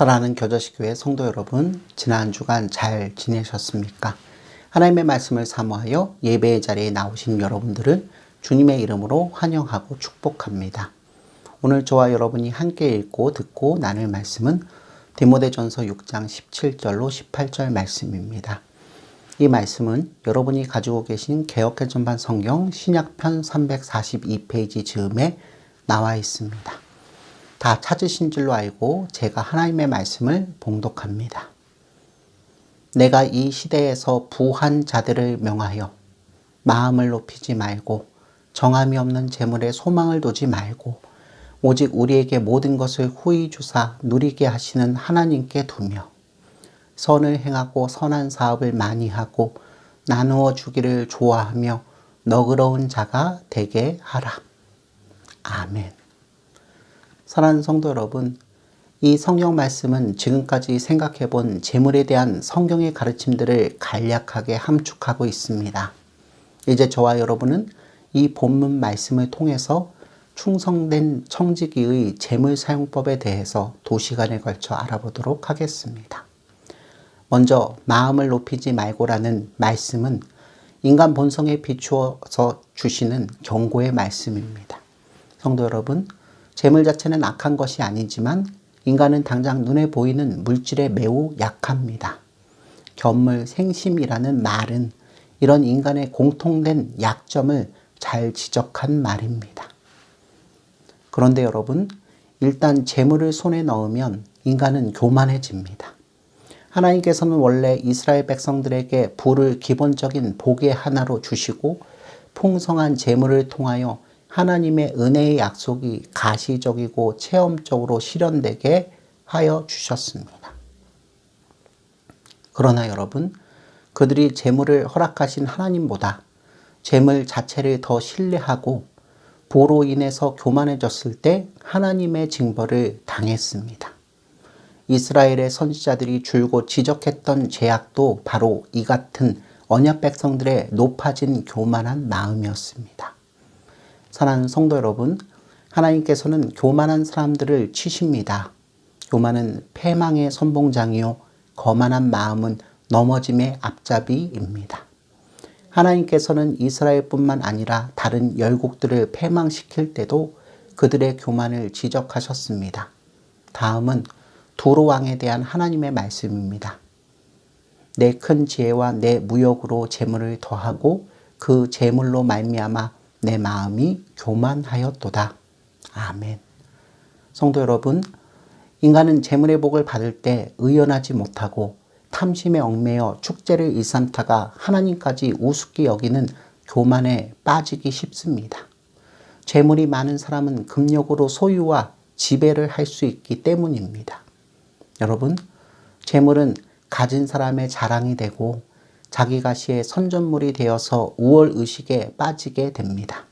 사랑하는 겨자씨교회 성도 여러분, 지난 주간 잘 지내셨습니까? 하나님의 말씀을 사모하여 예배의 자리에 나오신 여러분들을 주님의 이름으로 환영하고 축복합니다. 오늘 저와 여러분이 함께 읽고 듣고 나눌 말씀은 디모데전서 6장 17절로 18절 말씀입니다. 이 말씀은 여러분이 가지고 계신 개역개정판 성경 신약편 342페이지 즈음에 나와 있습니다. 다 찾으신 줄로 알고 제가 하나님의 말씀을 봉독합니다. 내가 이 시대에서 부한 자들을 명하여 마음을 높이지 말고 정함이 없는 재물에 소망을 두지 말고 오직 우리에게 모든 것을 후히 주사 누리게 하시는 하나님께 두며 선을 행하고 선한 사업을 많이 하고 나누어 주기를 좋아하며 너그러운 자가 되게 하라. 아멘. 사랑하는 성도 여러분, 이 성경 말씀은 지금까지 생각해 본 재물에 대한 성경의 가르침들을 간략하게 함축하고 있습니다. 이제 저와 여러분은 이 본문 말씀을 통해서 충성된 청지기의 재물 사용법에 대해서 2시간에 걸쳐 알아보도록 하겠습니다. 먼저 마음을 높이지 말고라는 말씀은 인간 본성에 비추어서 주시는 경고의 말씀입니다. 성도 여러분, 재물 자체는 악한 것이 아니지만 인간은 당장 눈에 보이는 물질에 매우 약합니다. 견물, 생심이라는 말은 이런 인간의 공통된 약점을 잘 지적한 말입니다. 그런데 여러분, 일단 재물을 손에 넣으면 인간은 교만해집니다. 하나님께서는 원래 이스라엘 백성들에게 부를 기본적인 복의 하나로 주시고 풍성한 재물을 통하여 하나님의 은혜의 약속이 가시적이고 체험적으로 실현되게 하여 주셨습니다. 그러나 여러분, 그들이 재물을 허락하신 하나님보다 재물 자체를 더 신뢰하고 보로 인해서 교만해졌을 때 하나님의 징벌을 당했습니다. 이스라엘의 선지자들이 줄곧 지적했던 죄악도 바로 이 같은 언약 백성들의 높아진 교만한 마음이었습니다. 사랑하는 성도 여러분, 하나님께서는 교만한 사람들을 치십니다. 교만은 패망의 선봉장이요 거만한 마음은 넘어짐의 앞잡이입니다. 하나님께서는 이스라엘뿐만 아니라 다른 열국들을 패망시킬 때도 그들의 교만을 지적하셨습니다. 다음은 두로 왕에 대한 하나님의 말씀입니다. 내 큰 지혜와 내 무역으로 재물을 더하고 그 재물로 말미암아 내 마음이 교만하였도다. 아멘. 성도 여러분, 인간은 재물의 복을 받을 때 의연하지 못하고 탐심에 얽매여 축제를 일삼다가 하나님까지 우습게 여기는 교만에 빠지기 쉽습니다. 재물이 많은 사람은 금욕으로 소유와 지배를 할 수 있기 때문입니다. 여러분, 재물은 가진 사람의 자랑이 되고 자기 가시의 선전물이 되어서 우월의식에 빠지게 됩니다.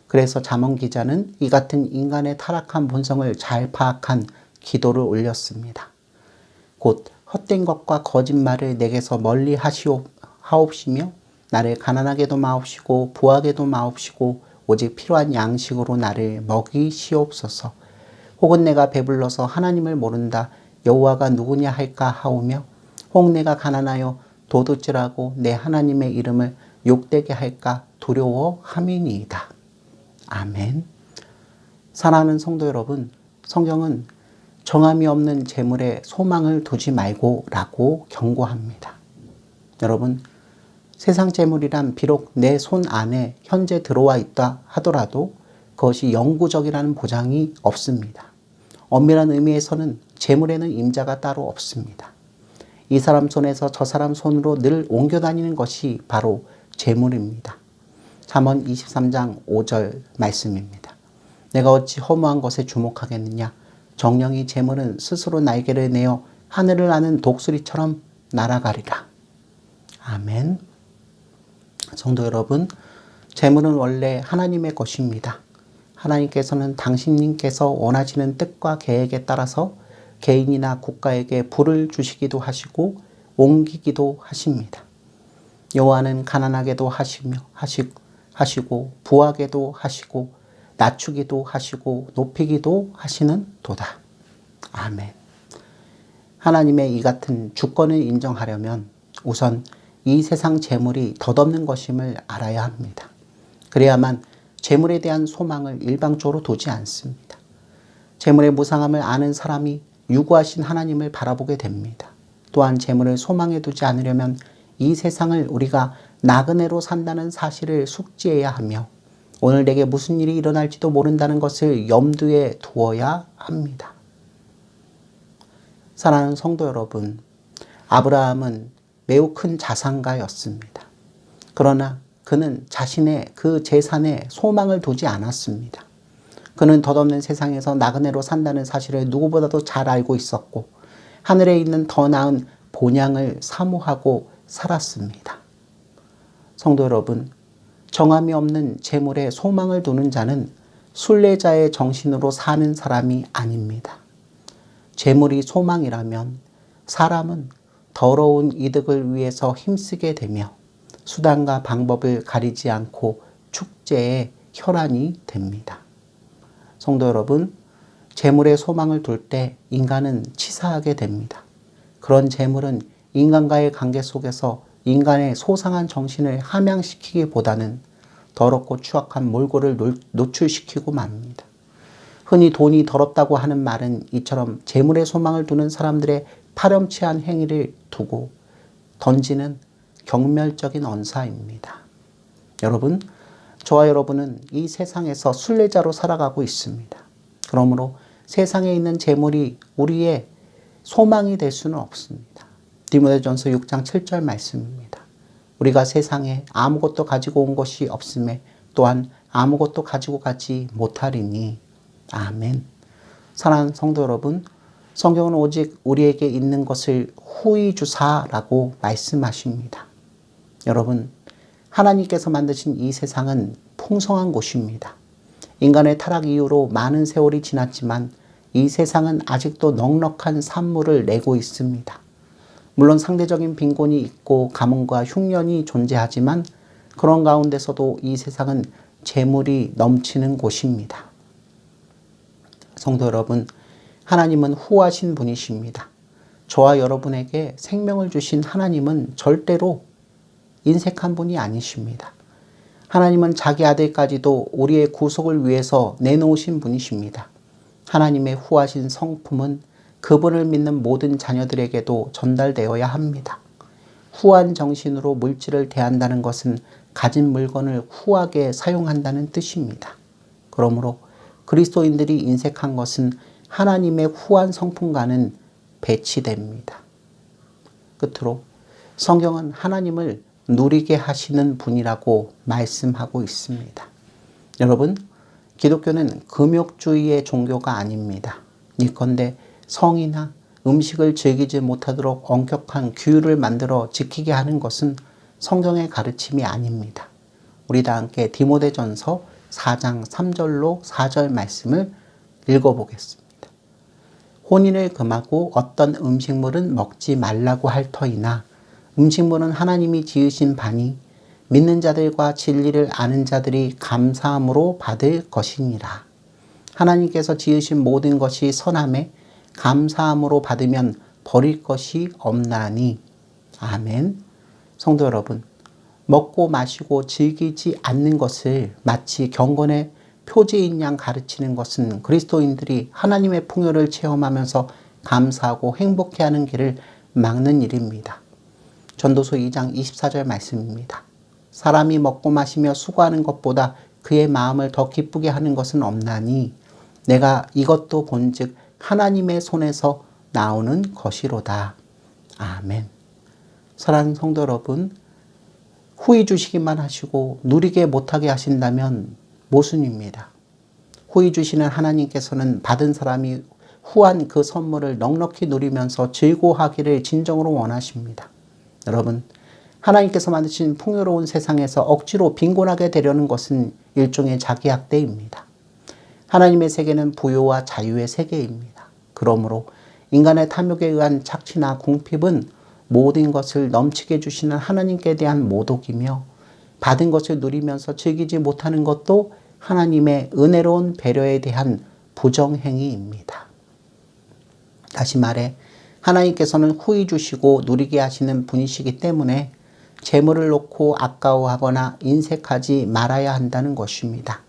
그래서 잠언 기자는 이 같은 인간의 타락한 본성을 잘 파악한 기도를 올렸습니다. 곧 헛된 것과 거짓말을 내게서 멀리 하옵시며 나를 가난하게도 마옵시고 부하게도 마옵시고 오직 필요한 양식으로 나를 먹이시옵소서. 혹은 내가 배불러서 하나님을 모른다 여호와가 누구냐 할까 하오며 혹 내가 가난하여 도둑질하고 내 하나님의 이름을 욕되게 할까 두려워함이니이다. 아멘. 사랑하는 성도 여러분, 성경은 정함이 없는 재물에 소망을 두지 말고 라고 경고합니다. 여러분, 세상 재물이란 비록 내 손 안에 현재 들어와 있다 하더라도 그것이 영구적이라는 보장이 없습니다. 엄밀한 의미에서는 재물에는 임자가 따로 없습니다. 이 사람 손에서 저 사람 손으로 늘 옮겨 다니는 것이 바로 재물입니다. 잠언 23장 5절 말씀입니다. 내가 어찌 허무한 것에 주목하겠느냐. 정령이 재물은 스스로 날개를 내어 하늘을 나는 독수리처럼 날아가리라. 아멘. 성도 여러분, 재물은 원래 하나님의 것입니다. 하나님께서는 당신님께서 원하시는 뜻과 계획에 따라서 개인이나 국가에게 부를 주시기도 하시고 옮기기도 하십니다. 여호와는 가난하게도 하시고 부하게도 하시고 낮추기도 하시고 높이기도 하시는 도다. 아멘. 하나님의 이 같은 주권을 인정하려면 우선 이 세상 재물이 덧없는 것임을 알아야 합니다. 그래야만 재물에 대한 소망을 일방적으로 두지 않습니다. 재물의 무상함을 아는 사람이 유구하신 하나님을 바라보게 됩니다. 또한 재물을 소망해 두지 않으려면 이 세상을 우리가 나그네로 산다는 사실을 숙지해야 하며 오늘 내게 무슨 일이 일어날지도 모른다는 것을 염두에 두어야 합니다. 사랑하는 성도 여러분, 아브라함은 매우 큰 자산가였습니다. 그러나 그는 자신의 그 재산에 소망을 두지 않았습니다. 그는 덧없는 세상에서 나그네로 산다는 사실을 누구보다도 잘 알고 있었고 하늘에 있는 더 나은 본향을 사모하고 살았습니다. 성도 여러분, 정함이 없는 재물에 소망을 두는 자는 순례자의 정신으로 사는 사람이 아닙니다. 재물이 소망이라면 사람은 더러운 이득을 위해서 힘쓰게 되며 수단과 방법을 가리지 않고 축제의 혈안이 됩니다. 성도 여러분, 재물에 소망을 둘 때 인간은 치사하게 됩니다. 그런 재물은 인간과의 관계 속에서 인간의 소상한 정신을 함양시키기보다는 더럽고 추악한 몰골을 노출시키고 맙니다. 흔히 돈이 더럽다고 하는 말은 이처럼 재물에 소망을 두는 사람들의 파렴치한 행위를 두고 던지는 경멸적인 언사입니다. 여러분, 저와 여러분은 이 세상에서 순례자로 살아가고 있습니다. 그러므로 세상에 있는 재물이 우리의 소망이 될 수는 없습니다. 디모데전서 6장 7절 말씀입니다. 우리가 세상에 아무것도 가지고 온 것이 없음에 또한 아무것도 가지고 가지 못하리니. 아멘. 사랑하는 성도 여러분, 성경은 오직 우리에게 있는 것을 후히 주사라고 말씀하십니다. 여러분, 하나님께서 만드신 이 세상은 풍성한 곳입니다. 인간의 타락 이후로 많은 세월이 지났지만 이 세상은 아직도 넉넉한 산물을 내고 있습니다. 물론 상대적인 빈곤이 있고 가뭄과 흉년이 존재하지만 그런 가운데서도 이 세상은 재물이 넘치는 곳입니다. 성도 여러분, 하나님은 후하신 분이십니다. 저와 여러분에게 생명을 주신 하나님은 절대로 인색한 분이 아니십니다. 하나님은 자기 아들까지도 우리의 구속을 위해서 내놓으신 분이십니다. 하나님의 후하신 성품은 그분을 믿는 모든 자녀들에게도 전달되어야 합니다. 후한 정신으로 물질을 대한다는 것은 가진 물건을 후하게 사용한다는 뜻입니다. 그러므로 그리스도인들이 인색한 것은 하나님의 후한 성품과는 배치됩니다. 끝으로 성경은 하나님을 누리게 하시는 분이라고 말씀하고 있습니다. 여러분, 기독교는 금욕주의의 종교가 아닙니다. 예컨대 성이나 음식을 즐기지 못하도록 엄격한 규율을 만들어 지키게 하는 것은 성경의 가르침이 아닙니다. 우리 다 함께 디모데전서 4장 3절로 4절 말씀을 읽어보겠습니다. 혼인을 금하고 어떤 음식물은 먹지 말라고 할 터이나 음식물은 하나님이 지으신 바니 믿는 자들과 진리를 아는 자들이 감사함으로 받을 것이니라. 하나님께서 지으신 모든 것이 선함에 감사함으로 받으면 버릴 것이 없나니. 아멘. 성도 여러분, 먹고 마시고 즐기지 않는 것을 마치 경건의 표지인 양 가르치는 것은 그리스도인들이 하나님의 풍요를 체험하면서 감사하고 행복해하는 길을 막는 일입니다. 전도서 2장 24절 말씀입니다. 사람이 먹고 마시며 수고하는 것보다 그의 마음을 더 기쁘게 하는 것은 없나니 내가 이것도 본즉 하나님의 손에서 나오는 것이로다. 아멘. 사랑하는 성도 여러분, 후히 주시기만 하시고 누리게 못하게 하신다면 모순입니다. 후히 주시는 하나님께서는 받은 사람이 후한 그 선물을 넉넉히 누리면서 즐거워하기를 진정으로 원하십니다. 여러분, 하나님께서 만드신 풍요로운 세상에서 억지로 빈곤하게 되려는 것은 일종의 자기학대입니다. 하나님의 세계는 부요와 자유의 세계입니다. 그러므로 인간의 탐욕에 의한 착취나 궁핍은 모든 것을 넘치게 주시는 하나님께 대한 모독이며 받은 것을 누리면서 즐기지 못하는 것도 하나님의 은혜로운 배려에 대한 부정행위입니다. 다시 말해 하나님께서는 후히 주시고 누리게 하시는 분이시기 때문에 재물을 놓고 아까워하거나 인색하지 말아야 한다는 것입니다.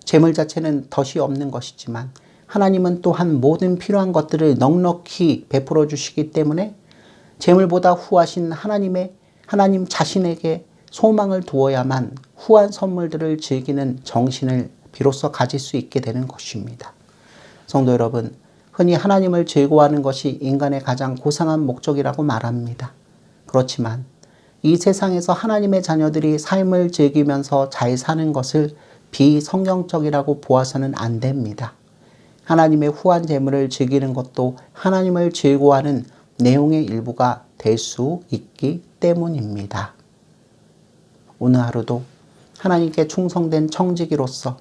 재물 자체는 덫이 없는 것이지만 하나님은 또한 모든 필요한 것들을 넉넉히 베풀어 주시기 때문에 재물보다 후하신 하나님 자신에게 소망을 두어야만 후한 선물들을 즐기는 정신을 비로소 가질 수 있게 되는 것입니다. 성도 여러분, 흔히 하나님을 즐거워하는 것이 인간의 가장 고상한 목적이라고 말합니다. 그렇지만 이 세상에서 하나님의 자녀들이 삶을 즐기면서 잘 사는 것을 비성경적이라고 보아서는 안 됩니다. 하나님의 후한 재물을 즐기는 것도 하나님을 즐거워하는 내용의 일부가 될 수 있기 때문입니다. 오늘 하루도 하나님께 충성된 청지기로서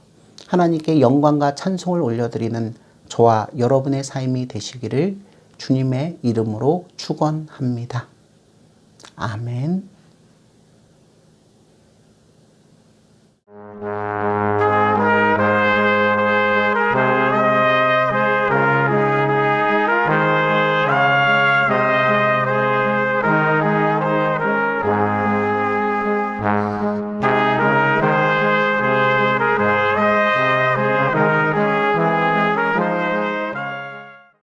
하나님께 영광과 찬송을 올려드리는 저와 여러분의 삶이 되시기를 주님의 이름으로 축원합니다. 아멘.